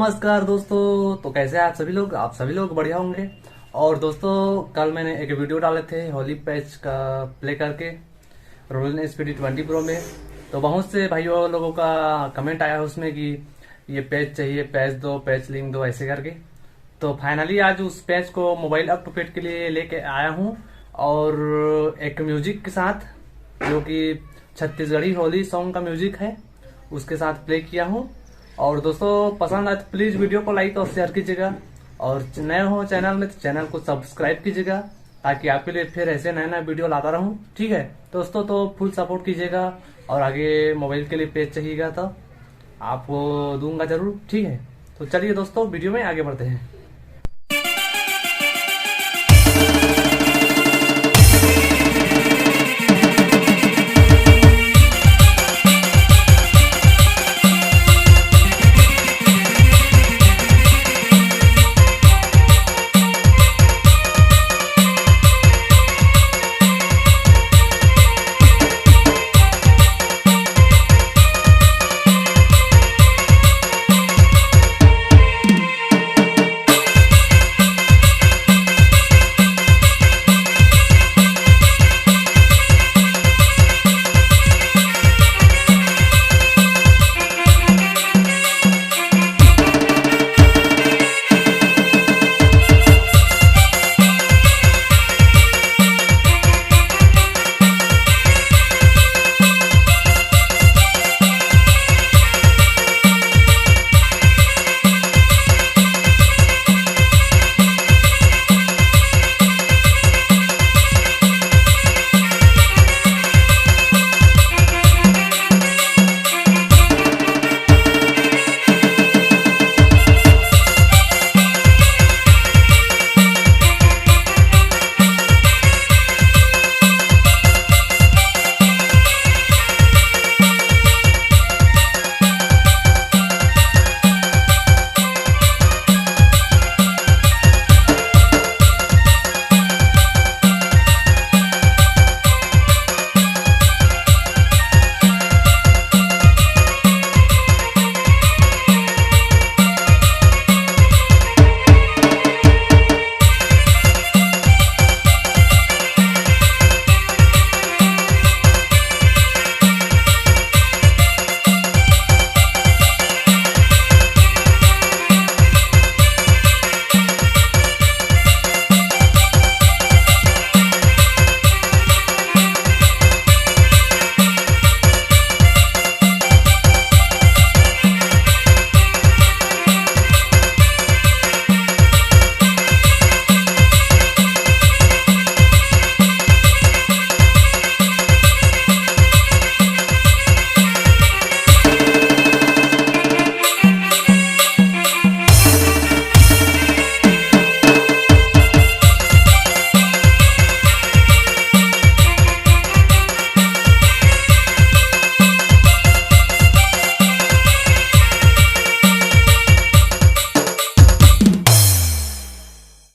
नमस्कार दोस्तों। तो कैसे हैं आप सभी लोग बढ़िया होंगे। और दोस्तों, कल मैंने एक वीडियो डाले थे होली पैच का प्ले करके रोलिन एसपीडी 20 प्रो में। तो बहुत से भाइयों लोगों का कमेंट आया उसमें कि ये पैच चाहिए, पैच दो, पैच लिंक दो, ऐसे करके। तो फाइनली आज उस पैच को मोबाइल अप टू डेट के लिए लेके आया हूँ, और एक म्यूजिक के साथ, जो कि छत्तीसगढ़ी होली सॉन्ग का म्यूजिक है, उसके साथ प्ले किया हूँ। और दोस्तों, पसंद आए तो प्लीज वीडियो को लाइक और शेयर कीजिएगा, और नए हो चैनल में तो चैनल को सब्सक्राइब कीजिएगा, ताकि आपके लिए फिर ऐसे नए नए वीडियो लाता रहूं। ठीक है दोस्तों, तो फुल सपोर्ट कीजिएगा, और आगे मोबाइल के लिए पेज चाहिएगा तो आपको दूंगा जरूर। ठीक है, तो चलिए दोस्तों, वीडियो में आगे बढ़ते हैं।